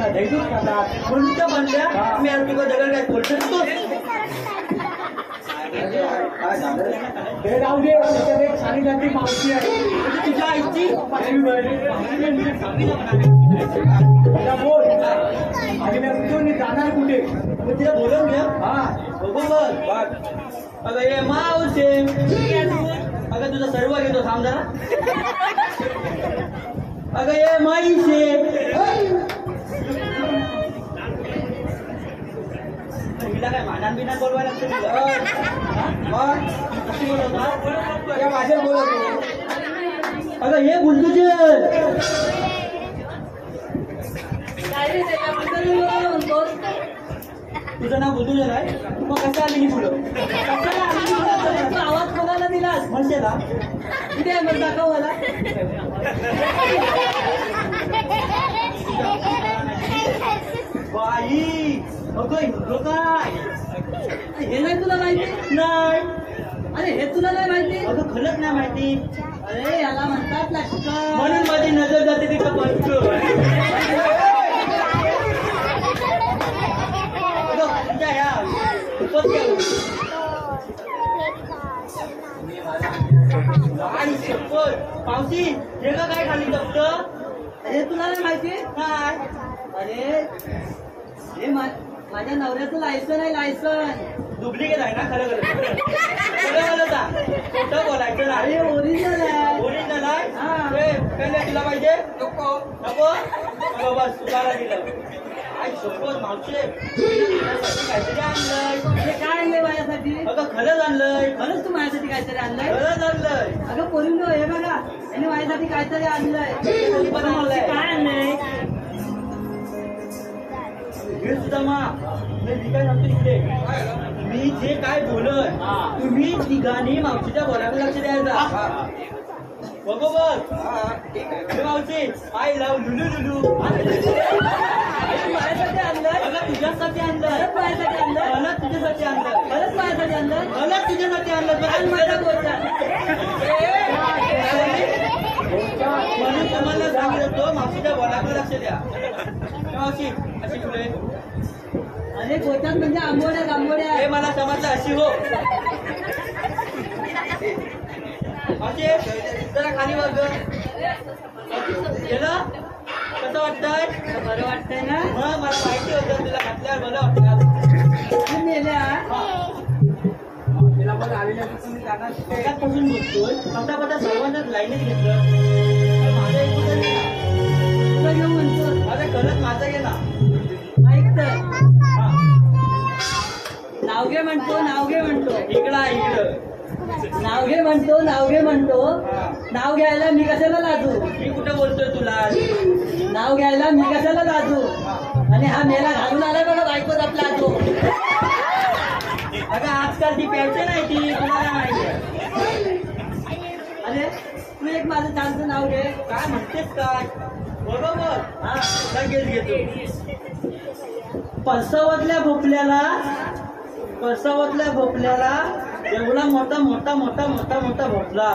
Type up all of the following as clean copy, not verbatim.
धैर्य खातात म्हणून त्या म्हणल्या मी आज तुला दगड काय बोलतो हे राहू दे त्याच्यात एक सानिध्याची मावशी आहे तुझ्या आईची बोल आणि मी जाणार कुठे मग तिला बोलवून घ्या हा बघ अगं ये मावशे अगं तुझा सर्व घेतो थांब जरा अगं ये माईशे हिला काय मानान बिनान बोलवायला लागतं तुला माझ्या बोलवतो अगं हे बुलदुजर तुझं नाव बुलदुजर आहे मग कसं आली ही पुढं आवाज कोणाला दिलास म्हणते का कुठे मग दाखव मला बाई अगं काय हे नाही तुला माहिती नाही अरे हे तुला नाही माहिती अगं खरंच नाही माहिती अरे याला म्हणतात लष्कर म्हणून माझी नजर जाते तिथं बसतो पावसी हे का काय खाली जप्त हे तुला नाही माहिती काय अरे हे माझ्या नवऱ्याचं लायसन आहे लायसन डुप्लिकेट आहे ना खरं खोटं बोलायचं नाही ओरिजिनल आहे ओरिजिनल आहे पहिले तुला पाहिजे नको नको बस तुला दिलं आई सोबत मावशे काहीतरी आणलंय काय आणलंय माझ्यासाठी अगं खरंच आणलंय खरंच तू माझ्यासाठी काहीतरी आणलंय खरंच आणलंय अगं पोरींनो हे बघा याने माझ्यासाठी काहीतरी आणलंय काय आणलंय हे सुद्धा मा मी काय सांगतो इकडे मी जे काय बोलत तुम्ही तिघांनी मावशीच्या बोलायला लक्ष द्यायचा बरोबर मावशी आय लव लुलू लुलू माझ्यासाठी आणलंय मला तुझ्यासाठी आणलं माझ्यासाठी आणलं मला तुझ्यासाठी आणलं खरंच माझ्यासाठी आणलं मला तुझ्यासाठी आणलं माझ्या बोलतात म्हणून तुम्हाला सांगत होतो मावशीच्या बोलायला लक्ष द्या मावशी अशी फुले अरे गोट्यात म्हणजे आंबोड्या आंबोड्या हे मला समजलं अशी हो जरा खाली वर्ग गेलं कसं वाटतंय बरं वाटतंय ना मला माहिती होतं तुला घातल्यावर बरं वाटतं मेल्या पासून बघतोय पटापटा सर्वांनाच लाईनीत घेतलं माझं तुला घेऊन म्हणतो अरे खरंच माझं घे ना ऐक तर नाव घे म्हणतो इकडं नाव घे म्हणतो नाव घ्यायला मी कशाला लाजू मी कुठं बोलतोय तुला नाव घ्यायला मी कशाला लाजू आणि हा मेला घालून आलाय बघा बायकोच आपला लाजू अगं आजकाल ती प्यायची नाही ती तुम्हाला माहिती अरे तू एक माझं छानचं नाव घे काय म्हणतेस काय बरोबर हा लगेच घेतो परसावातल्या भोपल्याला एवढा मोठा भोपला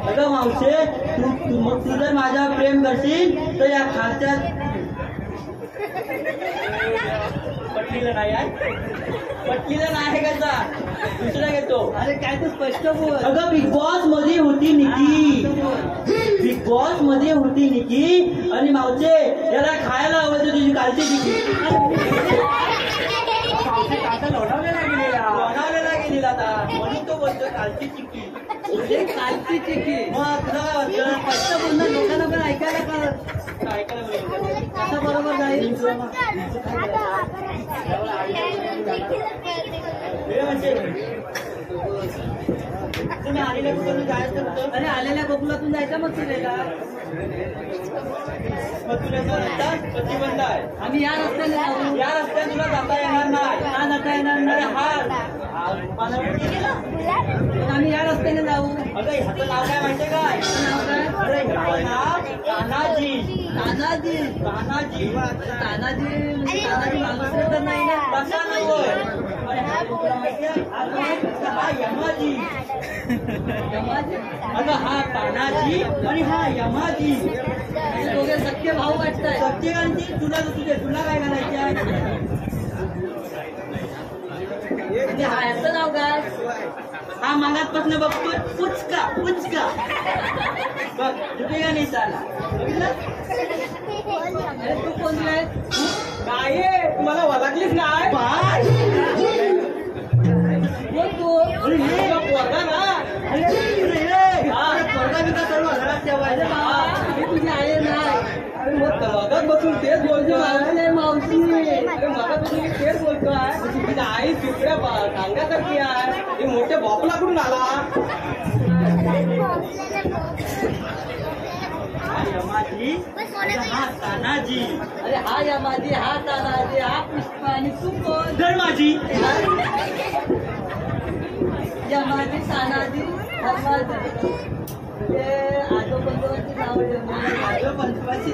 अगं मावशे तू जर माझ्यावर प्रेम करशील तर या खालच्या पटलीला नाही कसा दुसरा घेतो अरे काय तू स्पष्ट बोल अगं बिग बॉस मध्ये होती निकी आणि मावशे याला खायला हवं तुझी कालची चिकी लोणावलेला गेलेला म्हणून तो बोलतोय कालची चिकी मग तुला स्पष्ट बोलणं लोकांना पण ऐकायला कसं बरोबर जाईल तुम्ही आलेल्या गोकुळातून जायचं होतं अरे आलेल्या गोकुळातून जायचं मग फिरायला मग तुला प्रतिबंध आहे आम्ही या रस्त्याने तुला जाता येणार नाही का जाता येणार नाही आम्ही या रस्त्याने जाऊ अगं ह्याचं नाव काय माहितीये काय अरे ह्याचं नाव तानाजी माणूस तर नाही ना कसा नव्हतं अरे तुला माहिती आहे? हा यमाजी. अगं हा तानाजी आणि हा यमाजी. दोघे सख्खे भाऊ वाटताय. सत्यकांची तुला काय घालायचे आहे? हा याचं नाव काय? हा मागातपासून बघतोय पुचका पुचका. बघ तुझे का नाही चाला. अरे तू कोण आहे? काय तुम्हाला वळखलीच नाही? कोण तू? पोरगा ना. स्पर्धा बिका सर्व घरात ठेवायचं. मी तुझी आई नाही. अरे मग मगात बसून तेच बोलतो मावशी मावशी. अरे मगात बसून मी तेच बोलतोय. म्हणजे आई तिकड्या सांगासारखी आहे. हे मोठ्या बापला कुठून आला? हा यमाजी हा तानाजी. अरे हा यमाजी, हा तानाजी, हा पुष्पा आणि तू कोण? धर्माजी. यमाजी, तानाजी, धर्माजी. ते आजोबांची नाव पंचवाची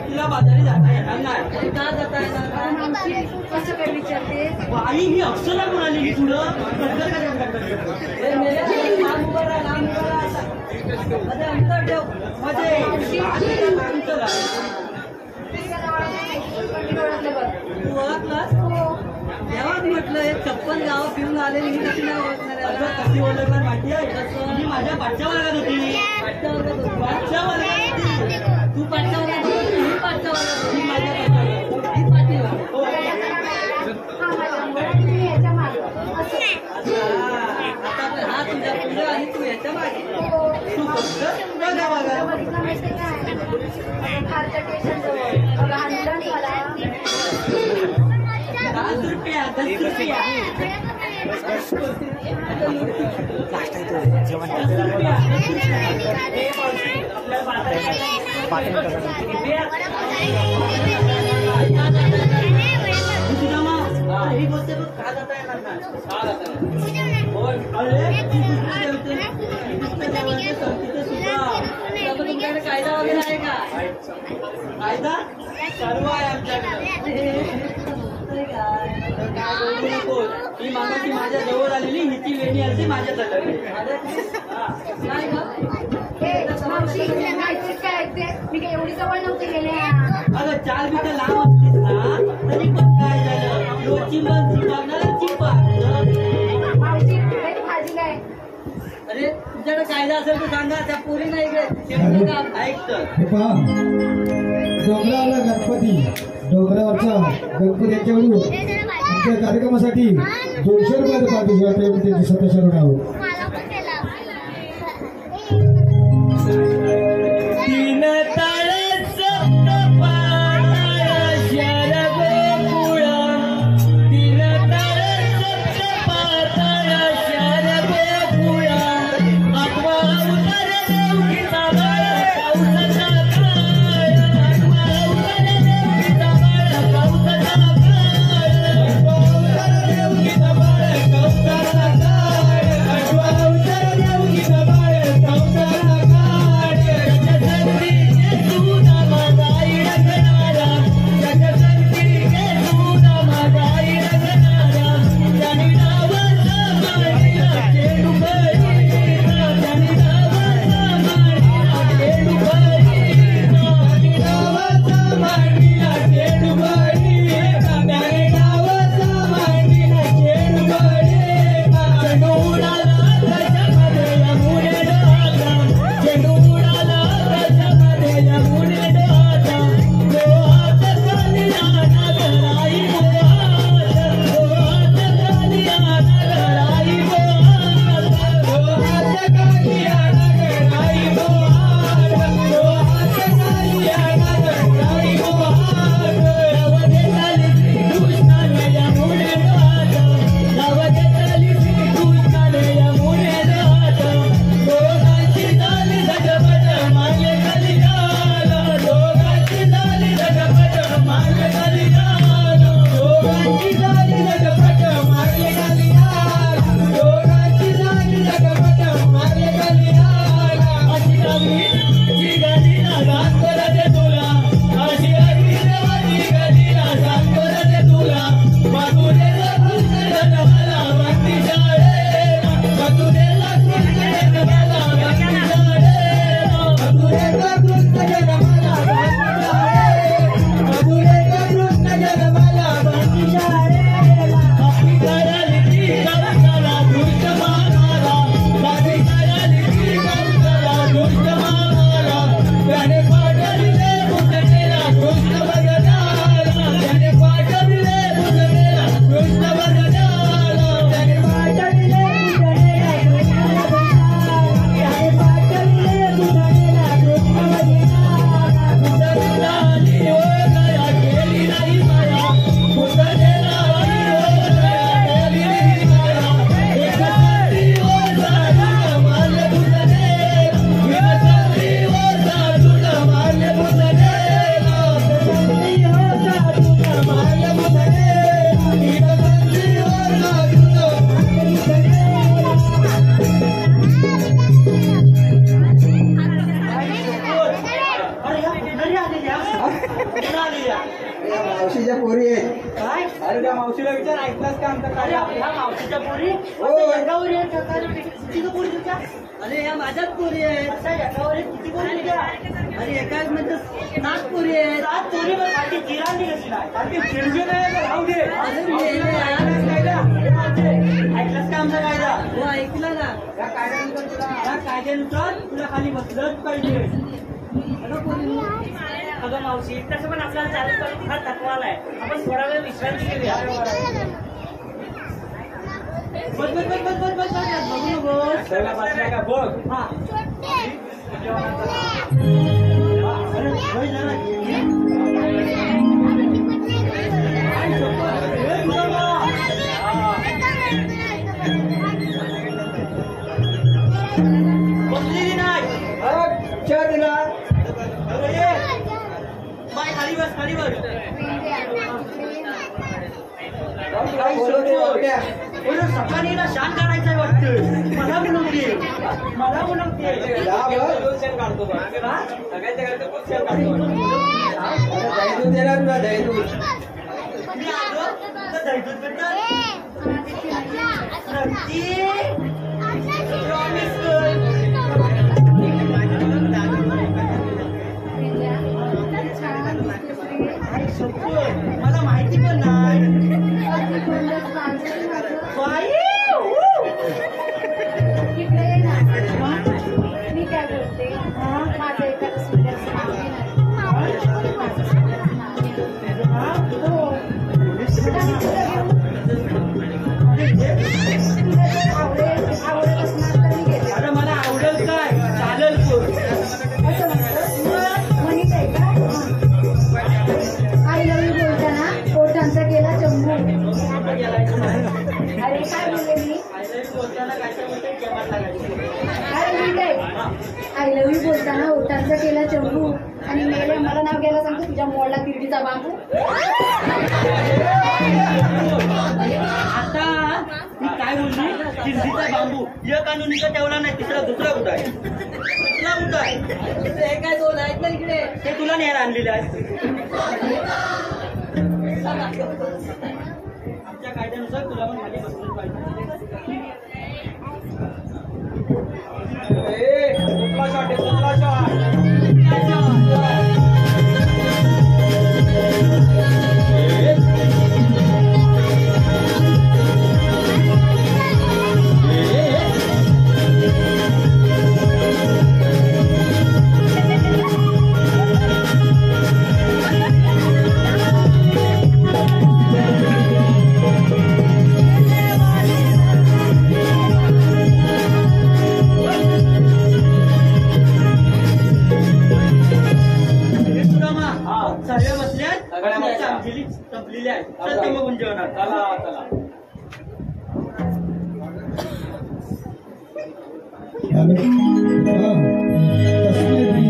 तुला बाजारी जाता येणार नाही. का जाता येणार? कसं काय विचारते? बाई ही अक्षरा म्हणाली पुढं. लांब उभं राहा, लांब उभं राहा आता. मध्ये अंतर ठेव. तू ओळखलास? तेव्हाच म्हटलं हे 56 गाव पिऊन आलेली ही कशी नाही ओळखणार याला? कशी ओळखणार माहिती आहे? मी माझ्या पाठच्या वर्गात होती. पाठच्या वर्गात होती. पाठच्या वर्गात होती. तू पाठच्या वर्गात होती, ही पाठच्या वर्गात होती. मी माझ्या पाठच्या वर्गात होती. ही पाठीवर. हो. आता आपला हा तुझ्या पुढे आणि तू याच्या मागे. तू फक्त बघा बघा. 10 रुपया 10 रुपया. ही गोष्ट का जाता येणार नाही. अरे ती दुसरी देवते. ती दुसऱ्या देवाचे संतीचे सुद्धा. आता तुमच्याकडे कायदा वगैरे आहे का? कायदा सर्व आहे आमच्याकडे. तर काय बोलू नको. ही मागाशी माझ्या जवळ आलेली हिची वेणी आली माझ्या तटाने. नाही का? मी काय एवढी जवळ नव्हते गेले. अगं 4 बिटं लांब असलीस ना तरी पण काय झालं. लोची मन चिपावणार चिपावलं. मावशी भाजी काय? अरे तुमच्याकडे कायदा असेल तर सांगा. त्या पोरी नाही इकडे काम ऐक तर. हे पहा डोंगरावरला गणपती डोंगरावरचा गणपतीच्याकडून आमच्या कार्यक्रमासाठी 200 रुपयाचं पाठवून त्यांची सत्ताशरण आहोत. तीन ताळ सप्त पाताळ शरभ कुळा. तीन ताळ सप्त पाताळ शरभ कुळा. आत्मा उतर देवकीचा बाळ पावसाचा काळ. आत्मा उतर देवकीचा बाळ पावसाचा काळ. आत्मा उतर देवकीचा बाळ पावसाचा काळ. घरी आलेल्या कुठं आलेल्या मावशीच्या पोरी आहेत. काय अरे त्या मावशीला विचार, ऐकलास का आमचं अरे कार्य? आपल्या मावशीच्या पोरी हो. एकावर एक किती गं पोरी तुझ्या अरे या माझ्याच पोरी आहेत. असा एकावर एक किती पोरी तुझ्या अरे एका म्हणजे 7 पोरी आहेत. सात पोरी मग खाली जिरांनी कशी नाही अरे ते चिडचिड नाही तर राहू दे. अरे मी येणे यार. ऐकलंस का आमचा कायदा हो ऐकला ना. या कायद्यानुसार तुला या कायद्यानुसार तुला खाली बसलंच पाहिजे अगं पोरी, अगं मावशी तसं पण आपल्याला चालू करून हा तत्वाला आहे आपण थोडा वेळ विश्रांती घेऊया बस बस बस बस बस बस बस बघू नको सगळा बसला का बघ. हा अरे होय ना काय शपथ. हे तुला बा. बसलेली नाही चहा दिला. अरे ये. बाय खाली बस खाली बस काही बोलवते. बोलू सकाळी ना शान काढायचंय वाटतं मला बोलवते मला बोलवते जा बघ, दोन शेण काढतो बघ. सगळ्यांच्या घरचं कोण शेण काढतो बघ. अरे दहीदूध देणार तुला, दहीदूध. मी आलो तर दहीदूध भेटणार नक्की प्रॉमिस कर आई शपथ मला माहिती पण नाही बाई इकडे ये ना. मी काय बोलते, माझं एखादं सुंदर नाव आहे ना. माझं सुंदर नाव आहे. हो. आणि तुला घेऊन तुला जर आवडत असणार तर मी घेते. अरे मला आवडेल काय चालेल पण असं म्हणतो म्हणत आहे का? आय लव्ह यू बोलताना ओठांचा केला चंबू. अरे काय बोलले मी? बोलताना काय काय बोलते जेवण लागायचं काय बोलले? आय लव्ह यू बोलताना ओठांचा केला चंबू आणि मेले मला नाव घ्यायला सांगतो तुझ्या मोडला तिरडीचा बांबू. आता ती काय बोलली चिंधीचा बांबू एक आणून इकडे ठेवला नाही तिसरा दुसरा कुठं आहे दुसरा कुठं आहे हे काय दोन आहेत ना इकडे. ते तुला न्यायला आणलेले आहे आमच्या कायद्यानुसार तुला पण खाली बसलंच पाहिजे ए, कुठला शॉट आहे, कुठला शॉट? सगळ्या बसल्यात सगळ्या बसल्या. संपलेली आहे तर ते बघून जेवणार चला चला. आणि तस्मै भी